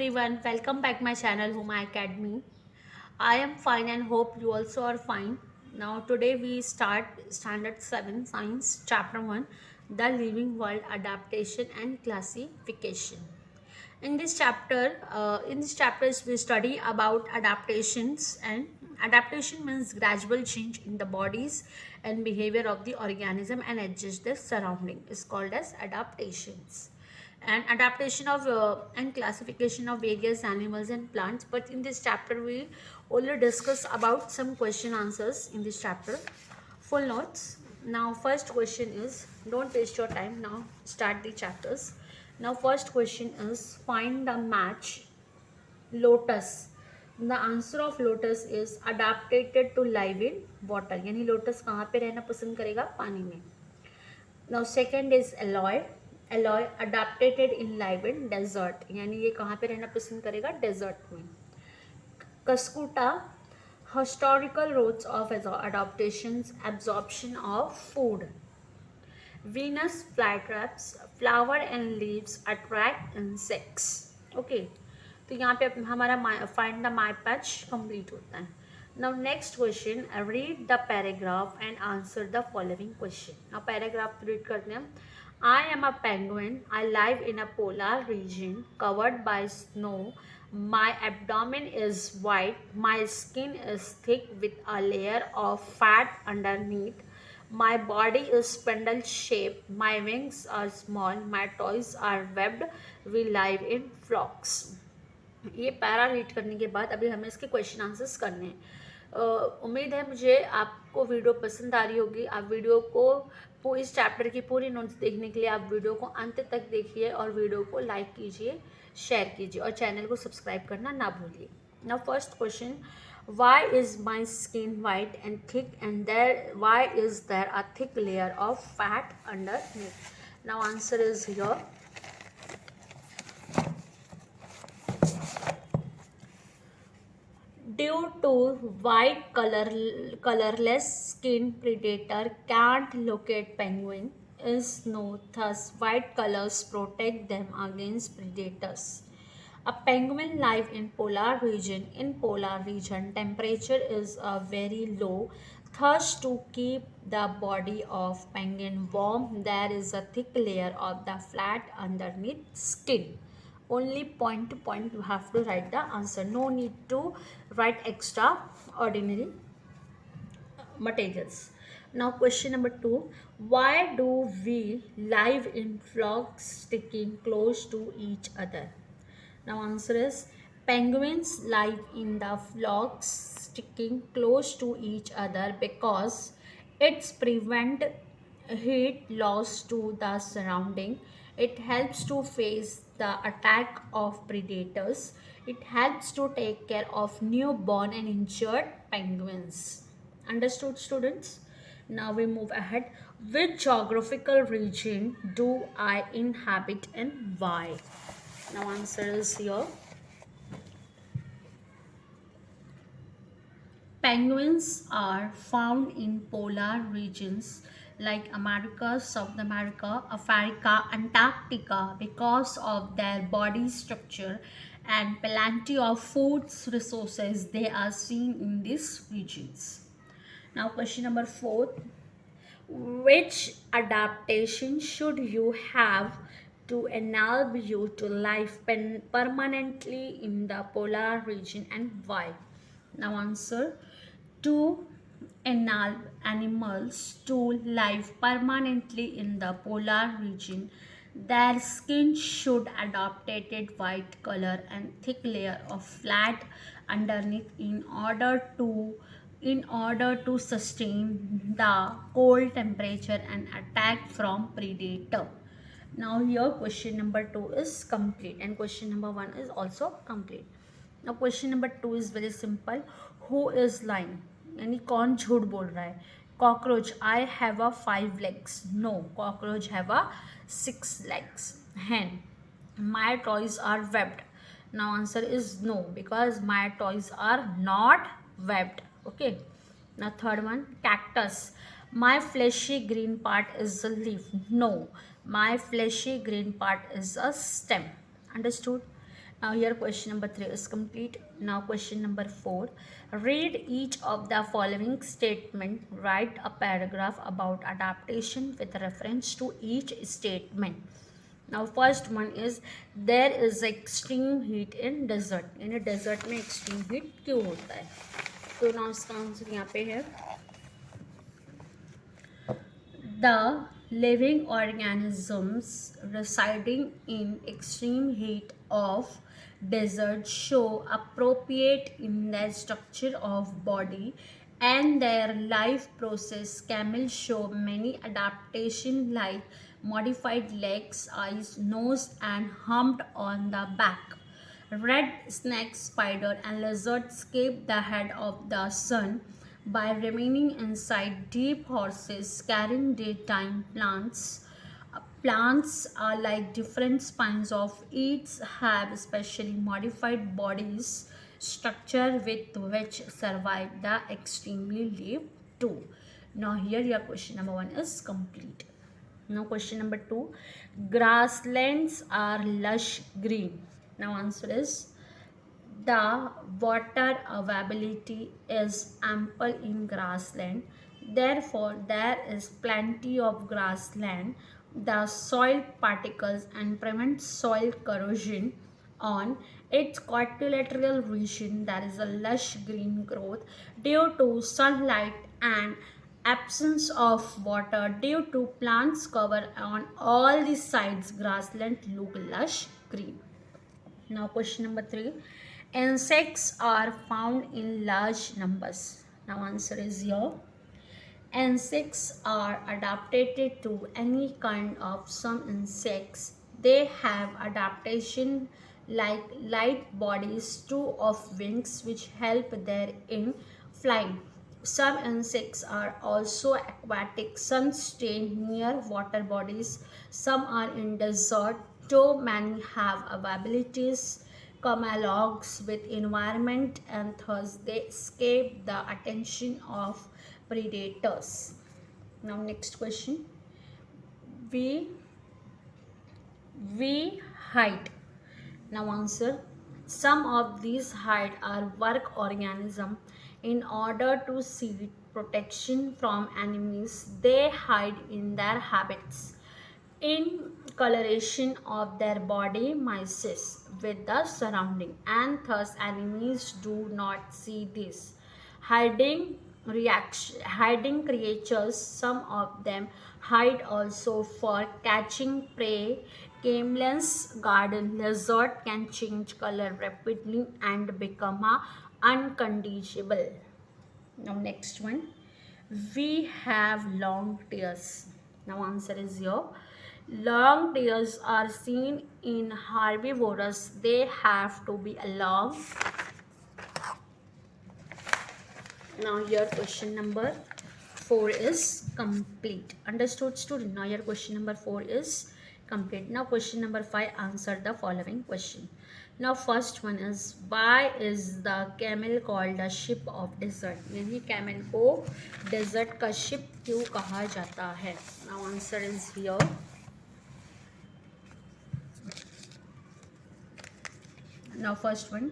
everyone, welcome back my channel Huma Academy. I am fine and hope you also are fine. Now today we start standard 7 science chapter 1, the living world adaptation and classification. In this chapter we study about adaptations, and adaptation means gradual change in the bodies and behavior of the organism and adjust their surrounding is called as adaptations. And adaptation of and classification of various animals and plants, but in this chapter we only discuss about some question answers in this chapter. Full notes. Now first question is, don't waste your time, now start the chapters. Now first question is, find the match lotus. The answer of lotus is adapted to live in water, यानी lotus कहाँ पे रहना पसंद करेगा, पानी में. Now second is alloy. Alloy adapted in live in desert, यानी ये कहाँ पे रहना पसंद करेगा, डेजर्ट में. Cascuta, historical roots of adaptations, absorption of food. Venus flytraps, flower and leaves attract insects. Okay, तो यहाँ पे हमारा find the my patch complete होता है. Now next question, read the paragraph and answer the following question. Now paragraph read करते हैं. I am a penguin. I live in a polar region covered by snow. My abdomen is white. My skin is thick with a layer of fat underneath. My body is spindle shaped. My wings are small. My toes are webbed. We live in flocks. ये para read करने के बाद अभी हमें इसके question answers करने हैं. उम्मीद है मुझे आपको वीडियो पसंद आ रही होगी. आप वीडियो को इस चैप्टर की पूरी नोट्स देखने के लिए आप वीडियो को अंत तक देखिए और वीडियो को लाइक कीजिए, शेयर कीजिए और चैनल को सब्सक्राइब करना ना भूलिए. Now first question, why is my skin white and thick and why is there a thick layer of fat underneath? Now answer is here. Due to white colorless skin, predator can't locate penguin is no, thus white colors protect them against predators. A penguin live in polar region. In polar region, temperature is very low. Thus, to keep the body of penguin warm, there is a thick layer of the flat underneath skin. Only point to point you have to write the answer. No need to write extraordinary materials. Now question number 2, why do we live in flocks sticking close to each other? Now answer is, penguins live in the flocks sticking close to each other because it's prevent heat loss to the surrounding. It helps to face the attack of predators. It helps to take care of newborn and injured penguins. Understood, students? Now we move ahead. Which geographical region do I inhabit and why? Now answer is here. Penguins are found in polar regions like America, South America, Africa, Antarctica because of their body structure and plenty of food resources they are seen in these regions. Now question number 4, which adaptation should you have to enable you to live permanently in the polar region and why? Now answer, to enable animals to live permanently in the polar region, their skin should adapted white color and thick layer of flat underneath in order to sustain the cold temperature and attack from predator. Now here question number 2 is complete and question number 1 is also complete. Now question number 2 is very simple. Who is lying? यानी कौन झूठ बोल रहा है? Cockroach, I have a 5 legs. No, cockroach have a 6 legs. Hen, my toys are webbed. Now answer is no, because my toys are not webbed. Okay. Now third one, cactus, my fleshy green part is a leaf. No, my fleshy green part is a stem. Understood? Now here question number 3 is complete. Now question number 4. Read each of the following statement. Write a paragraph about adaptation with reference to each statement. Now first one is there is extreme heat in desert. In a desert में extreme heat क्यों होता है? तो now इसका answer यहाँ पे है the living organisms residing in extreme heat of desert show appropriate in their structure of body and their life process. Camels show many adaptation like modified legs, eyes, nose and humped on the back. Red snake, spider, and lizard escape the head of the sun by remaining inside deep horses carrying daytime plants. Plants are like different spines of each have specially modified bodies structure with which survive the extremely live too. Now here your question number 1 is complete. Now question number 2. Grasslands are lush green. Now answer is the water availability is ample in grassland. Therefore, there is plenty of grassland. The soil particles and prevent soil corrosion. On its quadrilateral region, there is a lush green growth due to sunlight and absence of water. Due to plants cover on all the sides, grassland look lush green. Now question number 3. Insects are found in large numbers. Now answer is here. Insects are adapted to any kind of some insects. They have adaptation like light bodies, two of wings which help their in flying. Some insects are also aquatic. Some stay near water bodies. Some are in desert. Though many have abilities homologs with environment and thus they escape the attention of predators. Now next question. We we hide. Now answer. Some of these hide are work organism. In order to seek protection from enemies, they hide in their habits in coloration of their body mices with the surrounding and thus enemies do not see this hiding creatures. Some of them hide also for catching prey. Camel's garden lizard can change color rapidly and become unconditionable. Now next one. We have long tails. Now answer is here. Long tails are seen in herbivores. They have to be long. Now your question number 4 is complete. Understood student? Now your question number 4 is complete. Now question number 5, answer the following question. Now first one is why is the camel called the ship of desert? यानी camel को desert का ship क्यों कहा जाता है? Now answer is here. Now first one,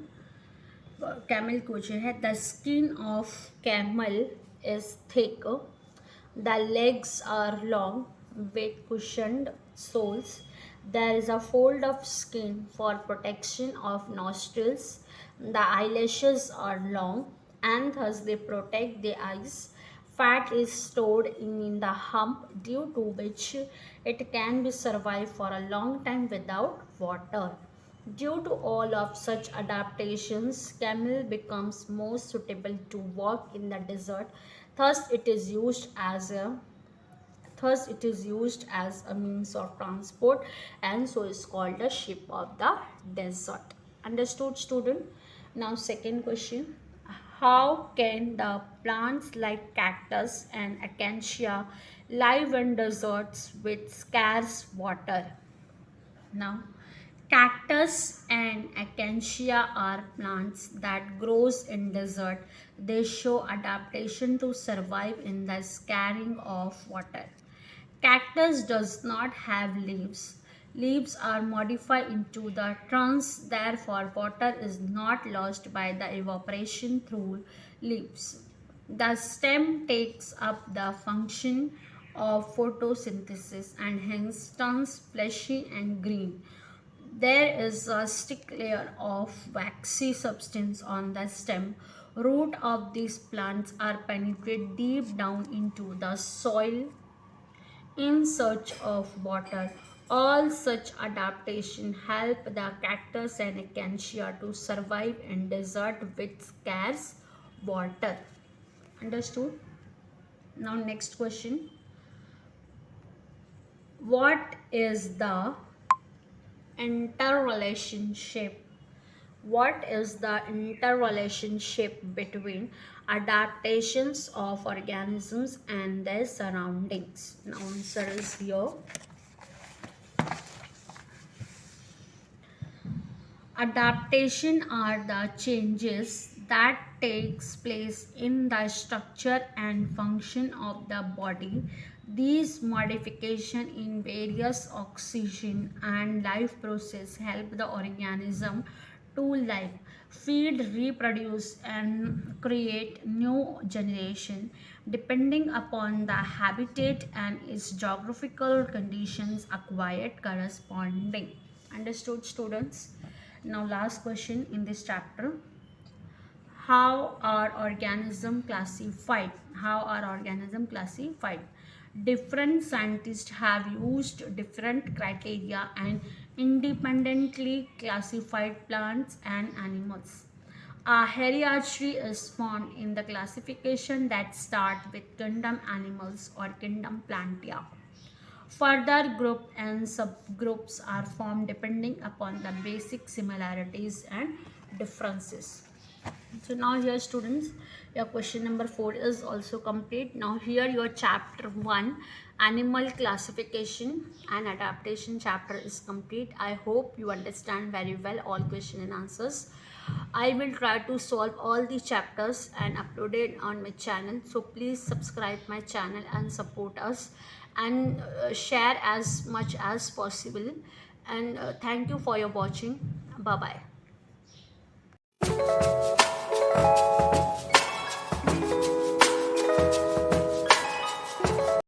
camel को जो है the skin of camel is thick, the legs are long with cushioned soles. There is a fold of skin for protection of nostrils. The eyelashes are long and thus they protect the eyes. Fat is stored in the hump due to which it can be survive for a long time without water. Due to all of such adaptations, camel becomes most suitable to walk in the desert. Thus, it is used as a means of transport and so is called the ship of the desert. Understood student? Now second question. How can the plants like cactus and acacia live in deserts with scarce water? Now cactus and acacia are plants that grows in desert. They show adaptation to survive in the scarcity of water. Cactus does not have leaves. Leaves are modified into the trunks, therefore, water is not lost by the evaporation through leaves. The stem takes up the function of photosynthesis and hence turns fleshy and green. There is a thick layer of waxy substance on the stem. Roots of these plants are penetrate deep down into the soil in search of water. All such adaptation help the cactus and acacia to survive in desert with scarce water. Understood? Now next question. What is the interrelationship? What is the interrelationship between adaptations of organisms and their surroundings? Now answer is here. Adaptation are the changes that takes place in the structure and function of the body. These modification in various oxygen and life process help the organism to live, feed, reproduce and create new generation depending upon the habitat and its geographical conditions acquired corresponding. Understood, students? Now last question in this chapter. How are organisms classified? How are organisms classified? Different scientists have used different criteria and independently classified plants and animals. A hierarchy is formed in the classification that start with kingdom animals or kingdom plantia. Further group and subgroups are formed depending upon the basic similarities and differences. So now here students, your question number 4 is also complete. Now here your chapter 1 animal classification and adaptation chapter is complete. I hope you understand very well all question and answers. I will try to solve all the chapters and upload it on my channel. So please subscribe my channel and support us and share as much as possible. And thank you for your watching. Bye bye.